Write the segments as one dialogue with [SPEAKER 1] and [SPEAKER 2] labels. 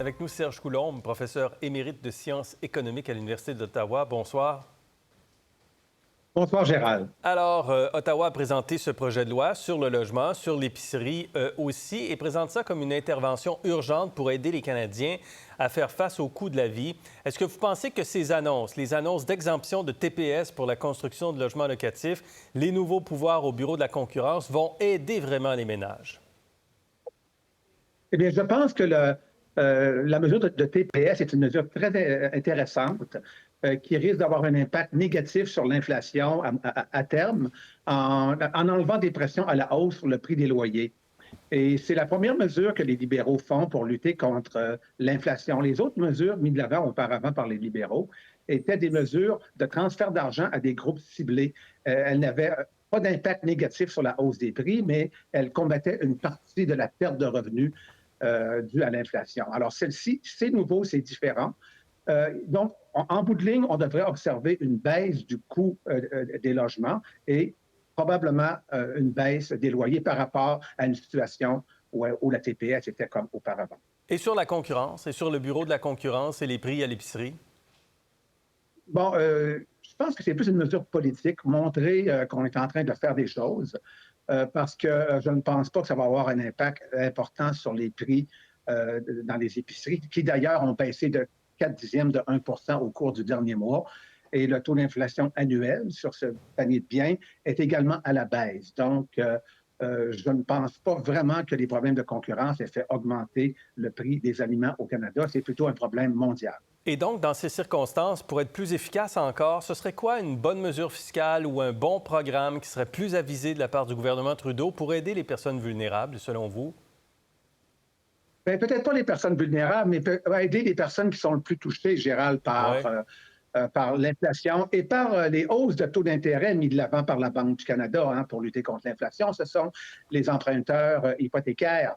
[SPEAKER 1] Avec nous, Serge Coulombe, professeur émérite de sciences économiques à l'Université d'Ottawa. Bonsoir.
[SPEAKER 2] Bonsoir, Gérald.
[SPEAKER 1] Alors, Ottawa a présenté ce projet de loi sur le logement, sur l'épicerie aussi, et présente ça comme une intervention urgente pour aider les Canadiens à faire face au coût de la vie. Est-ce que vous pensez que ces annonces, les annonces d'exemption de TPS pour la construction de logements locatifs, les nouveaux pouvoirs au Bureau de la concurrence vont aider vraiment les ménages?
[SPEAKER 2] Eh bien, je pense que la mesure de TPS est une mesure très intéressante qui risque d'avoir un impact négatif sur l'inflation à terme en enlevant des pressions à la hausse sur le prix des loyers. Et c'est la première mesure que les libéraux font pour lutter contre l'inflation. Les autres mesures mises de l'avant auparavant par les libéraux étaient des mesures de transfert d'argent à des groupes ciblés. Elles n'avaient pas d'impact négatif sur la hausse des prix, mais elles combattaient une partie de la perte de revenus due à l'inflation. Alors, celle-ci, c'est nouveau, c'est différent. Donc, en bout de ligne, on devrait observer une baisse du coût des logements et probablement une baisse des loyers par rapport à une situation où la TPS était comme auparavant.
[SPEAKER 1] Et sur la concurrence, et sur le Bureau de la concurrence et les prix à l'épicerie?
[SPEAKER 2] Bon, je pense que c'est plus une mesure politique, montrer qu'on est en train de faire des choses, parce que je ne pense pas que ça va avoir un impact important sur les prix dans les épiceries, qui d'ailleurs ont baissé de 4 dixièmes de 1 au cours du dernier mois. Et le taux d'inflation annuel sur ce panier de biens est également à la baisse. Donc, je ne pense pas vraiment que les problèmes de concurrence aient fait augmenter le prix des aliments au Canada. C'est plutôt un problème mondial.
[SPEAKER 1] Et donc, dans ces circonstances, pour être plus efficace encore, ce serait quoi une bonne mesure fiscale ou un bon programme qui serait plus avisé de la part du gouvernement Trudeau pour aider les personnes vulnérables, selon vous?
[SPEAKER 2] Bien, peut-être pas les personnes vulnérables, mais aider les personnes qui sont le plus touchées, Gérald,
[SPEAKER 1] Oui.
[SPEAKER 2] par l'inflation et par les hausses de taux d'intérêt mis de l'avant par la Banque du Canada pour lutter contre l'inflation. Ce sont les emprunteurs hypothécaires.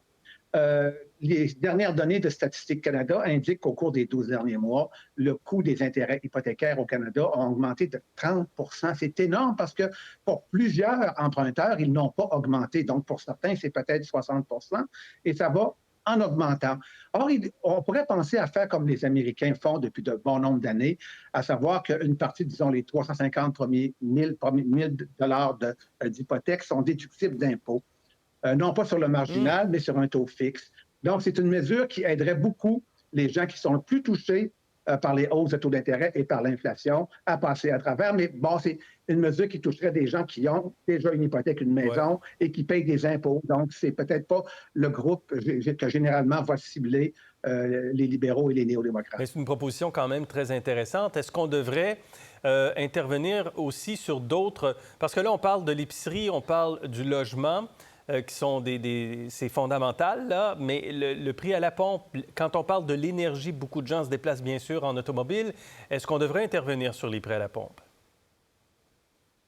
[SPEAKER 2] Les dernières données de Statistique Canada indiquent qu'au cours des 12 derniers mois, le coût des intérêts hypothécaires au Canada a augmenté de 30. C'est énorme parce que pour plusieurs emprunteurs, ils n'ont pas augmenté. Donc, pour certains, c'est peut-être 60 et ça va en augmentant. Or, on pourrait penser à faire comme les Américains font depuis de bon nombre d'années, à savoir qu'une partie, disons, les 350 premiers 1000 dollars d'hypothèque sont déductibles d'impôts. Non pas sur le marginal, mais sur un taux fixe. Donc, c'est une mesure qui aiderait beaucoup les gens qui sont le plus touchés par les hausses de taux d'intérêt et par l'inflation à passer à travers. Mais bon, c'est une mesure qui toucherait des gens qui ont déjà une hypothèque, une
[SPEAKER 1] Ouais.
[SPEAKER 2] maison et qui payent des impôts. Donc, c'est peut-être pas le groupe que généralement va cibler les libéraux et les néo-démocrates.
[SPEAKER 1] Mais c'est une proposition quand même très intéressante. Est-ce qu'on devrait intervenir aussi sur d'autres... Parce que là, on parle de l'épicerie, on parle du logement, qui sont c'est fondamental, là, mais le prix à la pompe, quand on parle de l'énergie, beaucoup de gens se déplacent bien sûr en automobile. Est-ce qu'on devrait intervenir sur les prix à la pompe?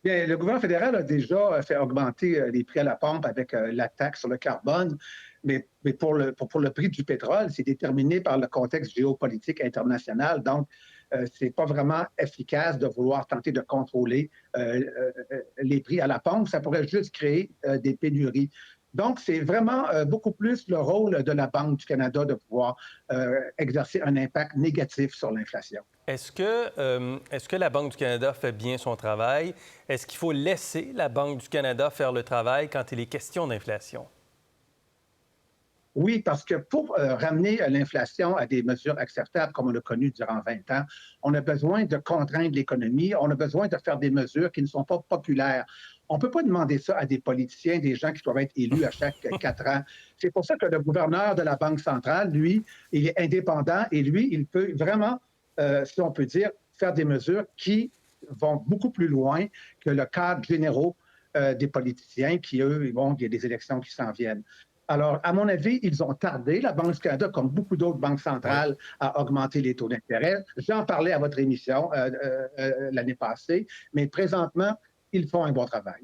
[SPEAKER 2] Bien, le gouvernement fédéral a déjà fait augmenter les prix à la pompe avec la taxe sur le carbone, mais pour le prix du pétrole, c'est déterminé par le contexte géopolitique international. Donc, ce n'est pas vraiment efficace de vouloir tenter de contrôler les prix à la pompe. Ça pourrait juste créer des pénuries. Donc, c'est vraiment beaucoup plus le rôle de la Banque du Canada de pouvoir exercer un impact négatif sur l'inflation.
[SPEAKER 1] Est-ce que la Banque du Canada fait bien son travail? Est-ce qu'il faut laisser la Banque du Canada faire le travail quand il est question d'inflation?
[SPEAKER 2] Oui, parce que pour ramener l'inflation à des mesures acceptables, comme on l'a connu durant 20 ans, on a besoin de contraindre l'économie, on a besoin de faire des mesures qui ne sont pas populaires. On ne peut pas demander ça à des politiciens, des gens qui doivent être élus à chaque 4 ans. C'est pour ça que le gouverneur de la Banque centrale, lui, il est indépendant et lui, il peut vraiment, si on peut dire, faire des mesures qui vont beaucoup plus loin que le cadre général des politiciens qui, eux, il y a des élections qui s'en viennent. Alors, à mon avis, ils ont tardé, la Banque du Canada, comme beaucoup d'autres banques
[SPEAKER 1] Oui.
[SPEAKER 2] centrales, à augmenter les taux d'intérêt. J'en parlais à votre émission l'année passée, mais présentement, ils font un bon travail.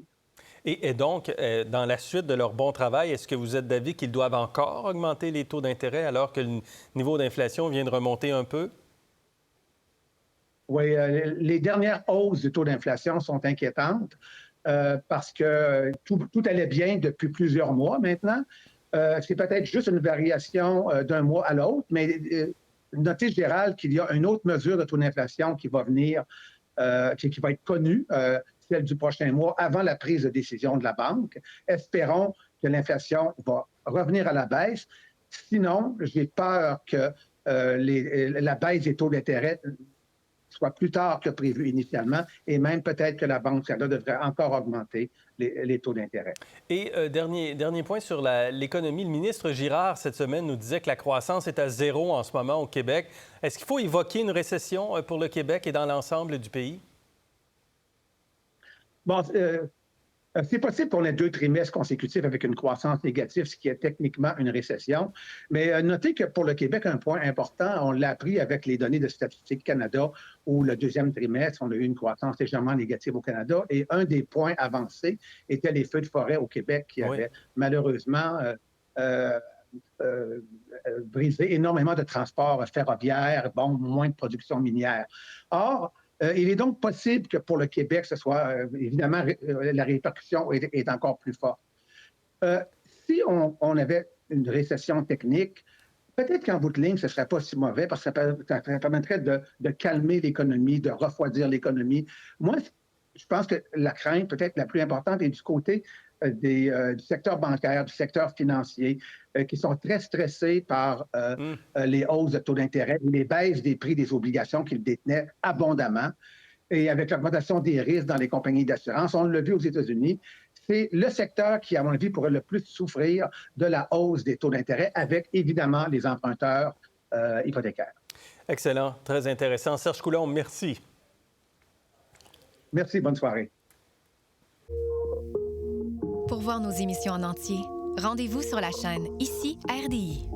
[SPEAKER 1] Et donc, dans la suite de leur bon travail, est-ce que vous êtes d'avis qu'ils doivent encore augmenter les taux d'intérêt alors que le niveau d'inflation vient de remonter un peu?
[SPEAKER 2] Oui, les dernières hausses du taux d'inflation sont inquiétantes parce que tout allait bien depuis plusieurs mois maintenant. C'est peut-être juste une variation d'un mois à l'autre, mais notez, Gérald, qu'il y a une autre mesure de taux d'inflation qui va venir, qui va être connue, celle du prochain mois, avant la prise de décision de la banque. Espérons que l'inflation va revenir à la baisse. Sinon, j'ai peur que la baisse des taux d'intérêt soit plus tard que prévu initialement, et même peut-être que la Banque du Canada devrait encore augmenter les taux d'intérêt.
[SPEAKER 1] Et dernier point sur l'économie. Le ministre Girard, cette semaine, nous disait que la croissance est à 0 en ce moment au Québec. Est-ce qu'il faut évoquer une récession pour le Québec et dans l'ensemble du pays?
[SPEAKER 2] Bon, c'est possible qu'on ait 2 trimestres consécutifs avec une croissance négative, ce qui est techniquement une récession. Mais notez que pour le Québec, un point important, on l'a appris avec les données de Statistique Canada, où le deuxième trimestre, on a eu une croissance légèrement négative au Canada. Et un des points avancés était les feux de forêt au Québec qui avaient malheureusement brisé énormément de transports ferroviaires, bon, moins de production minière. Or, il est donc possible que pour le Québec, ce soit, évidemment, la répercussion est encore plus forte. Si on avait une récession technique, peut-être qu'en bout de ligne, ce ne serait pas si mauvais parce que ça permettrait de calmer l'économie, de refroidir l'économie. Moi, je pense que la crainte peut-être la plus importante est du côté du secteur bancaire, du secteur financier, qui sont très stressés par les hausses de taux d'intérêt et les baisses des prix des obligations qu'ils détenaient abondamment. Et avec l'augmentation des risques dans les compagnies d'assurance, on l'a vu aux États-Unis, c'est le secteur qui, à mon avis, pourrait le plus souffrir de la hausse des taux d'intérêt, avec évidemment les emprunteurs hypothécaires.
[SPEAKER 1] Excellent, très intéressant. Serge Coulombe, merci.
[SPEAKER 2] Merci, bonne soirée.
[SPEAKER 3] Pour voir nos émissions en entier, rendez-vous sur la chaîne Ici RDI.